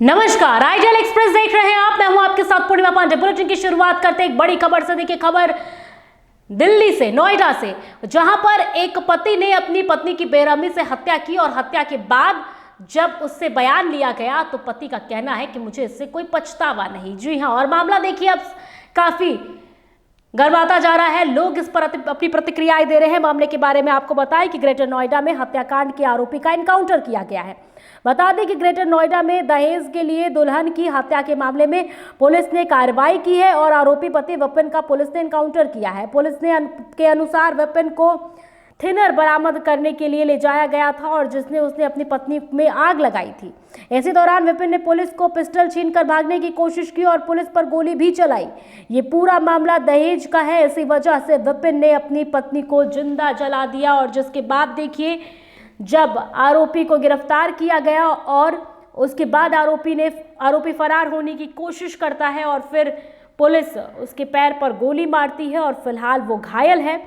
नमस्कार, ideal express देख रहे हैं आप। मैं हूं आपके साथ पूर्णिमा पांडे। बुलेटिन की शुरुआत करते एक बड़ी खबर से। देखिए खबर दिल्ली से, नोएडा से, जहां पर एक पति ने अपनी पत्नी की बेरहमी से हत्या की और हत्या के बाद जब उससे बयान लिया गया तो पति का कहना है कि मुझे इससे कोई पछतावा नहीं। जी हां, और मामला देखिए अब काफी गर्माता जा रहा है। लोग इस पर अपनी प्रतिक्रियाएं दे रहे हैं। मामले के बारे में आपको बताएं कि ग्रेटर नोएडा में हत्याकांड के आरोपी का एनकाउंटर किया गया है। बता दें कि ग्रेटर नोएडा में दहेज के लिए दुल्हन की हत्या के मामले में पुलिस ने कार्रवाई की है और आरोपी पति विपिन का पुलिस ने एनकाउंटर किया है। पुलिस के अनुसार विपिन को थिनर बरामद करने के लिए ले जाया गया था और जिसने उसने अपनी पत्नी में आग लगाई थी। इसी दौरान विपिन ने पुलिस को पिस्टल छीनकर भागने की कोशिश की और पुलिस पर गोली भी चलाई। ये पूरा मामला दहेज का है। इसी वजह से विपिन ने अपनी पत्नी को जिंदा जला दिया और जिसके बाद देखिए जब आरोपी को गिरफ्तार किया गया और उसके बाद आरोपी फरार होने की कोशिश करता है और फिर पुलिस उसके पैर पर गोली मारती है और फिलहाल वो घायल है।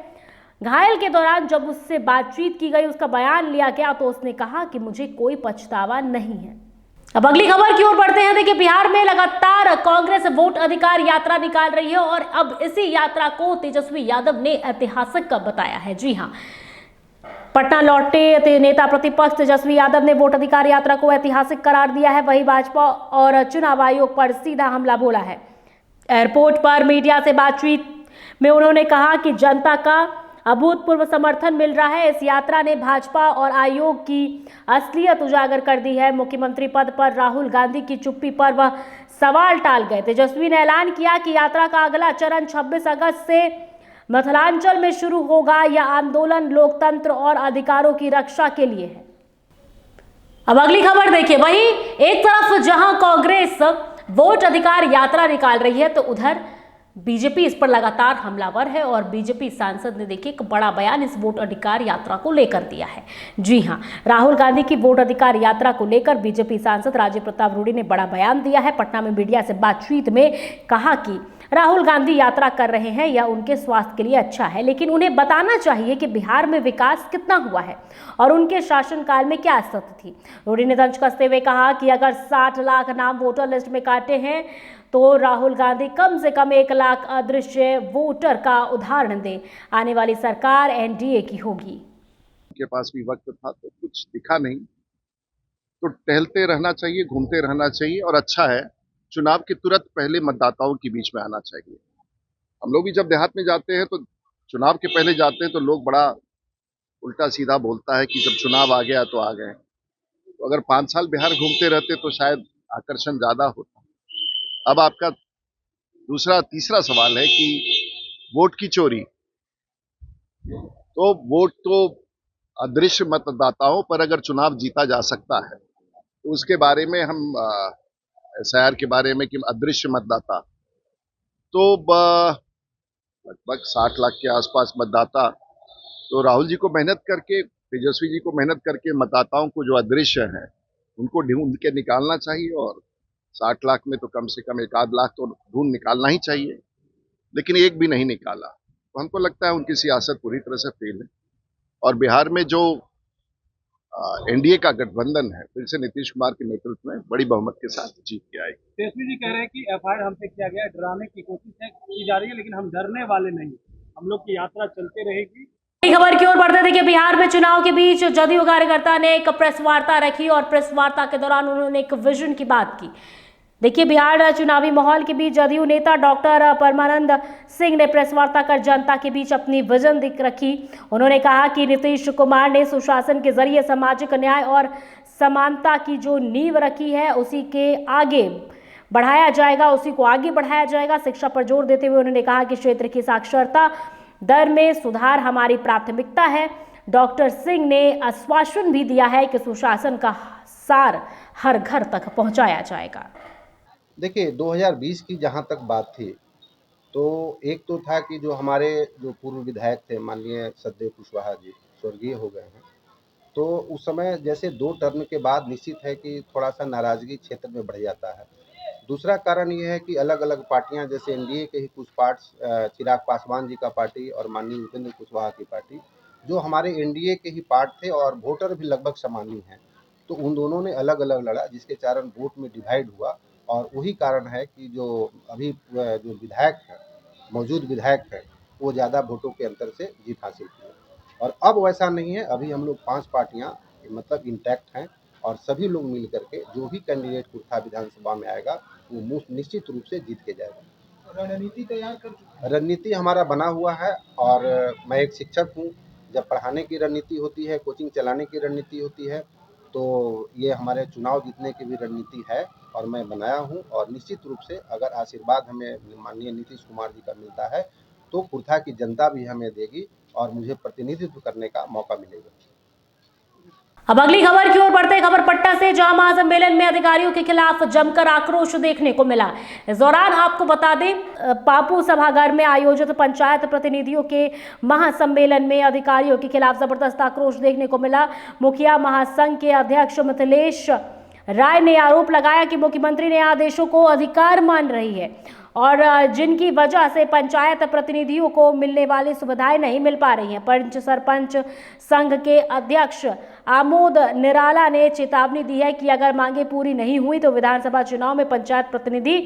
घायल के दौरान जब उससे बातचीत की गई, उसका बयान लिया गया तो उसने कहा कि मुझे कोई पछतावा नहीं है। अब अगली खबर की ओर बढ़ते हैं। देखिए बिहार में लगातार कांग्रेस वोट अधिकार यात्रा निकाल रही है और अब इसी यात्रा को तेजस्वी यादव ने ऐतिहासिक बताया है। जी हां, पटना लौटे नेता प्रतिपक्ष तेजस्वी यादव ने वोट अधिकार यात्रा को ऐतिहासिक करार दिया है। वहीं भाजपा और चुनाव आयोग पर सीधा हमला बोला है। एयरपोर्ट पर मीडिया से बातचीत में उन्होंने कहा कि जनता का अभूतपूर्व समर्थन मिल रहा है। इस यात्रा ने भाजपा और आयोग की असलियत उजागर कर दी है। मुख्यमंत्री पद पर राहुल गांधी की चुप्पी पर वह सवाल टाल गए। तेजस्वी ने ऐलान किया कि यात्रा का अगला चरण 26 अगस्त से मिथिलांचल में शुरू होगा। यह आंदोलन लोकतंत्र और अधिकारों की रक्षा के लिए है। अब अगली खबर देखिए। वहीं एक तरफ जहां कांग्रेस वोट अधिकार यात्रा निकाल रही है तो उधर बीजेपी इस पर लगातार हमलावर है और बीजेपी सांसद ने देखिए एक बड़ा बयान इस वोट अधिकार यात्रा को लेकर दिया है। जी हां, राहुल गांधी की वोट अधिकार यात्रा को लेकर बीजेपी सांसद राजीव प्रताप रूडी ने बड़ा बयान दिया है। पटना में मीडिया से बातचीत में कहा कि राहुल गांधी यात्रा कर रहे हैं, यह उनके स्वास्थ्य के लिए अच्छा है, लेकिन उन्हें बताना चाहिए कि बिहार में विकास कितना हुआ है और उनके शासनकाल में क्या स्थिति थी। रूडी ने तंज कसते हुए कहा कि अगर 60 लाख नाम वोटर लिस्ट में काटे हैं तो राहुल गांधी कम से कम 1 लाख अदृश्य वोटर का उदाहरण दे। आने वाली सरकार एनडीए की होगी। के पास भी वक्त था तो कुछ दिखा नहीं, तो टहलते रहना चाहिए, घूमते रहना चाहिए और अच्छा है चुनाव के तुरंत पहले मतदाताओं के बीच में आना चाहिए। हम लोग भी जब देहात में जाते हैं तो चुनाव के पहले जाते हैं तो लोग बड़ा उल्टा सीधा बोलता है कि जब चुनाव आ गया तो आ गए। तो अगर 5 साल बिहार घूमते रहते तो शायद आकर्षण ज्यादा होता। अब आपका तीसरा सवाल है कि वोट की चोरी, तो वोट तो अदृश्य मतदाताओं पर अगर चुनाव जीता जा सकता है तो उसके बारे में हम एसआईआर के बारे में कि अदृश्य मतदाता, तो लगभग 60 लाख के आसपास मतदाता, तो राहुल जी को मेहनत करके, तेजस्वी जी को मेहनत करके मतदाताओं को जो अदृश्य हैं उनको ढूंढ के निकालना चाहिए और 60 लाख में तो कम से कम 1 आध लाख तो ढूंढ निकालना ही चाहिए, लेकिन एक भी नहीं निकाला। तो हमको लगता है उनकी सियासत पूरी तरह से फेल है और बिहार में जो एनडीए का गठबंधन है फिर से नीतीश कुमार के नेतृत्व में बड़ी बहुमत के साथ जीत के आएगी। तेजस्वी जी कह रहे हैं कि एफआईआर हमसे किया गया, डराने की कोशिश की जा रही है, लेकिन हम डरने वाले नहीं, हम लोग की यात्रा चलती रहेगी। खबर की ओर बढ़ते देखिए बिहार में चुनाव के बीच जदयू कार्यकर्ता ने एक प्रेस वार्ता रखी और प्रेस वार्ता के दौरान उन्होंने एक विजन की बात की। देखिए बिहार चुनावी माहौल के बीच जदयू नेता डॉक्टर परमानंद सिंह ने प्रेस वार्ता कर जनता के बीच अपनी विजन दिख रखी। उन्होंने कहा कि नीतीश कुमार ने सुशासन के जरिए सामाजिक न्याय और समानता की जो नींव रखी है उसी के आगे बढ़ाया जाएगा, उसी को आगे बढ़ाया जाएगा। शिक्षा पर जोर देते हुए उन्होंने कहा कि क्षेत्र की साक्षरता दर में सुधार हमारी प्राथमिकता है। डॉक्टर सिंह ने आश्वासन भी दिया है कि सुशासन का सार हर घर तक पहुंचाया जाएगा। देखिए 2020 की जहाँ तक बात थी तो एक तो था कि जो हमारे जो पूर्व विधायक थे माननीय सददेव कुशवाहा जी स्वर्गीय हो गए हैं, तो उस समय जैसे 2 टर्म के बाद निश्चित है कि थोड़ा सा नाराजगी क्षेत्र में बढ़ जाता है। दूसरा कारण ये है कि अलग अलग पार्टियां जैसे एनडीए के ही कुछ पार्ट्स, चिराग पासवान जी का पार्टी और माननीय उपेंद्र कुशवाहा की पार्टी, जो हमारे एनडीए के ही पार्ट थे और वोटर भी लगभग समान ही हैं, तो उन दोनों ने अलग अलग लड़ा, जिसके कारण वोट में डिवाइड हुआ। और वही कारण है कि जो अभी जो विधायक है, मौजूद विधायक है, वो ज़्यादा वोटों के अंतर से जीत हासिल किए। और अब वैसा नहीं है, अभी हम लोग 5 पार्टियां मतलब इंटैक्ट हैं और सभी लोग मिल करके जो भी कैंडिडेट कुर्था विधानसभा में आएगा वो निश्चित रूप से जीत के जाएगा। रणनीति तैयार कर चुके हैं। रणनीति हमारा बना हुआ है और मैं एक शिक्षक हूँ। जब पढ़ाने की रणनीति होती है, कोचिंग चलाने की रणनीति होती है, तो ये हमारे चुनाव जीतने की भी रणनीति है और मैं बनाया हूँ। और निश्चित रूप से अगर आशीर्वाद हमें माननीय नीतीश कुमार जी का मिलता है तो कुर्था की जनता भी हमें देगी और मुझे प्रतिनिधित्व करने का मौका मिलेगा। अब अगली खबर की ओर बढ़ते हैं। खबर पटना से, जहां महासम्मेलन में अधिकारियों के खिलाफ जमकर आक्रोश देखने को मिला। इस दौरान आपको बता दें, पापू सभागार में आयोजित पंचायत प्रतिनिधियों के महासम्मेलन में अधिकारियों के खिलाफ जबरदस्त आक्रोश देखने को मिला। मुखिया महासंघ के अध्यक्ष मिथिलेश राय ने आरोप लगाया कि मुख्यमंत्री ने आदेशों को अधिकार मान रही है और जिनकी वजह से पंचायत प्रतिनिधियों को मिलने वाली सुविधाएं नहीं मिल पा रही हैं। पंच सरपंच संघ के अध्यक्ष आमोद निराला ने चेतावनी दी है कि अगर मांगे पूरी नहीं हुई तो विधानसभा चुनाव में पंचायत प्रतिनिधि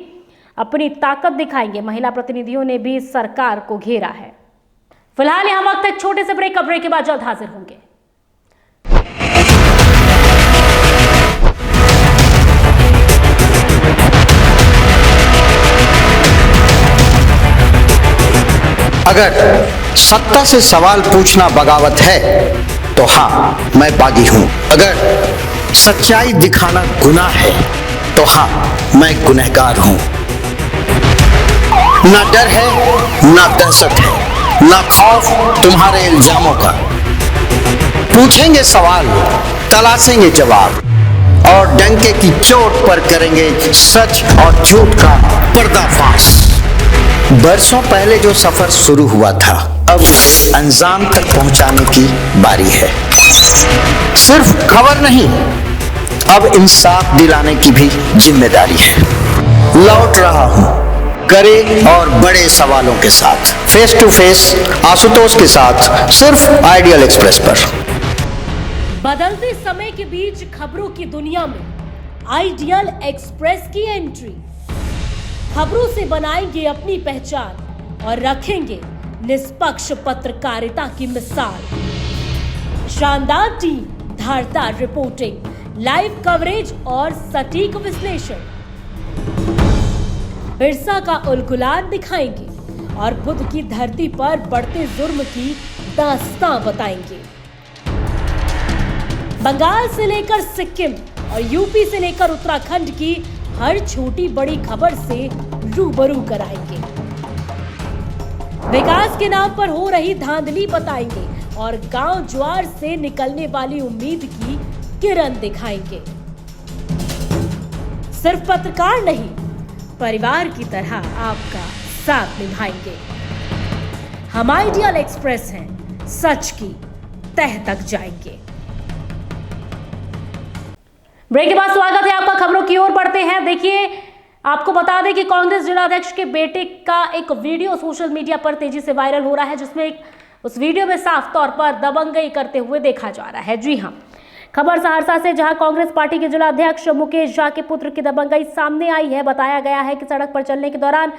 अपनी ताकत दिखाएंगे। महिला प्रतिनिधियों ने भी सरकार को घेरा है। फिलहाल यहाँ वक्त एक छोटे से ब्रेक के बाद जल्द हाजिर होंगे। अगर सत्ता से सवाल पूछना बगावत है तो हाँ, मैं बागी हूं। अगर सच्चाई दिखाना गुनाह है तो हाँ, मैं गुनहगार हूं। ना डर है, ना दहशत है, ना खौफ तुम्हारे इल्जामों का। पूछेंगे सवाल, तलाशेंगे जवाब और डंके की चोट पर करेंगे सच और झूठ का पर्दाफाश। बरसों पहले जो सफर शुरू हुआ था, अब अंजाम तक पहुंचाने की बारी है। सिर्फ खबर नहीं, अब इंसाफ दिलाने की भी जिम्मेदारी है। लौट रहा हूं कड़े और बड़े सवालों के साथ, फेस टू फेस आशुतोष के साथ, सिर्फ आइडियल एक्सप्रेस पर। बदलते समय के बीच खबरों की दुनिया में आइडियल एक्सप्रेस की एंट्री। खबरों से बनाएंगे अपनी पहचान और रखेंगे निष्पक्ष पत्रकारिता की मिसाल। शानदार टीम, धारदार रिपोर्टिंग, लाइव कवरेज और सटीक विश्लेषण। बिरसा का उलगुलान दिखाएंगे और बुद्ध की धरती पर बढ़ते जुर्म की दास्तां बताएंगे। बंगाल से लेकर सिक्किम और यूपी से लेकर उत्तराखंड की हर छोटी बड़ी खबर से रूबरू कराएंगे। विकास के नाम पर हो रही धांधली बताएंगे और गांव ज्वार से निकलने वाली उम्मीद की किरण दिखाएंगे। सिर्फ पत्रकार नहीं, परिवार की तरह आपका साथ निभाएंगे। हम आइडियल एक्सप्रेस हैं, सच की तह तक जाएंगे। ब्रेक के बाद स्वागत है आपका। खबरों की ओर बढ़ते हैं। देखिए, आपको बता दें कि कांग्रेस जिलाध्यक्ष के बेटे का एक वीडियो सोशल मीडिया पर तेजी से वायरल हो रहा है, जिसमें उस वीडियो में साफ तौर पर दबंगई करते हुए देखा जा रहा है। जी हां, खबर सहरसा से, जहां कांग्रेस पार्टी के जिलाध्यक्ष मुकेश झा के पुत्र की दबंगई सामने आई है। बताया गया है कि सड़क पर चलने के दौरान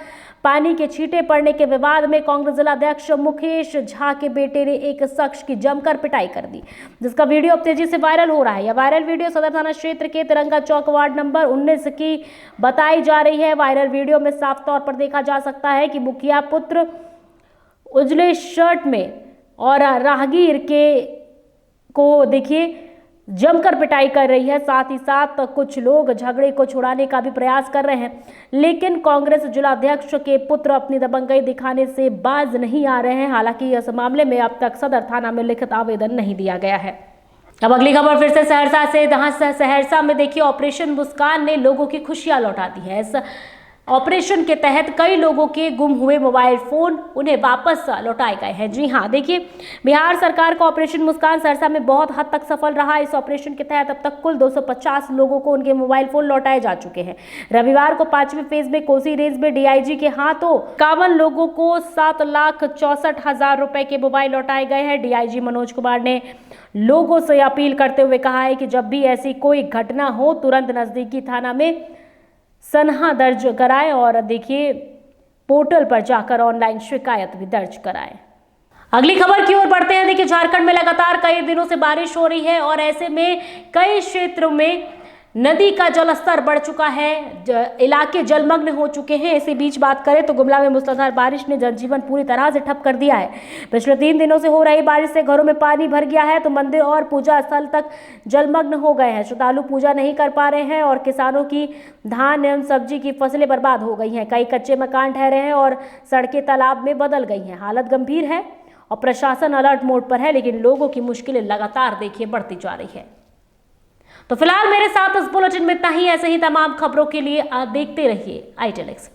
पानी के छींटे पड़ने के विवाद में कांग्रेस जिलाध्यक्ष मुकेश झा के बेटे ने एक शख्स की जमकर पिटाई कर दी, जिसका वीडियो अब तेजी से वायरल हो रहा है। यह वायरल वीडियो सदर थाना क्षेत्र के तिरंगा चौक वार्ड नंबर 19 की बताई जा रही है। वायरल वीडियो में साफ तौर पर देखा जा सकता है कि मुखिया पुत्र उजले शर्ट में और राहगीर के को देखिए जमकर पिटाई कर रही है। साथ ही साथ कुछ लोग झगड़े को छुड़ाने का भी प्रयास कर रहे हैं, लेकिन कांग्रेस जिलाध्यक्ष के पुत्र अपनी दबंगई दिखाने से बाज नहीं आ रहे हैं। हालांकि इस मामले में अब तक सदर थाना में लिखित आवेदन नहीं दिया गया है। अब अगली खबर फिर से सहरसा से, जहां सहरसा में देखिए ऑपरेशन मुस्कान ने लोगों की खुशियां लौटा दी है। इस ऑपरेशन के तहत कई लोगों के गुम हुए मोबाइल फोन उन्हें वापस लौटाए गए हैं। जी हां, देखिए, बिहार सरकार का ऑपरेशन मुस्कान सहरसा में बहुत हद तक सफल रहा। इस ऑपरेशन के तहत अब तक कुल 250 लोगों को उनके मोबाइल फोन लौटाए जा चुके हैं। रविवार को 5वें फेज में कोसी रेंज में डीआईजी के हाथों 51 लोगों को 7,64,000 रुपए के मोबाइल लौटाए गए हैं। डीआईजी मनोज कुमार ने लोगों से अपील करते हुए कहा है कि जब भी ऐसी कोई घटना हो तुरंत नजदीकी थाना में सनहा दर्ज कराएं और देखिए पोर्टल पर जाकर ऑनलाइन शिकायत भी दर्ज कराएं। अगली खबर की ओर बढ़ते हैं। देखिए, झारखंड में लगातार कई दिनों से बारिश हो रही है और ऐसे में कई क्षेत्रों में नदी का जलस्तर बढ़ चुका है, इलाके जलमग्न हो चुके हैं। इसी बीच बात करें तो गुमला में मूसलाधार बारिश ने जनजीवन पूरी तरह से ठप कर दिया है। पिछले 3 दिनों से हो रही बारिश से घरों में पानी भर गया है तो मंदिर और पूजा स्थल तक जलमग्न हो गए हैं। श्रद्धालु पूजा नहीं कर पा रहे हैं और किसानों की धान एवं सब्जी की फसलें बर्बाद हो गई हैं। कई कच्चे मकान ठहरे हैं और सड़कें तालाब में बदल गई हैं। हालत गंभीर है और प्रशासन अलर्ट मोड पर है, लेकिन लोगों की मुश्किलें लगातार देखिए बढ़ती जा रही है। तो फिलहाल मेरे साथ इस बुलेटिन में इतना ही। ऐसे ही तमाम खबरों के लिए आप देखते रहिए ITEL एक्सप्रेस।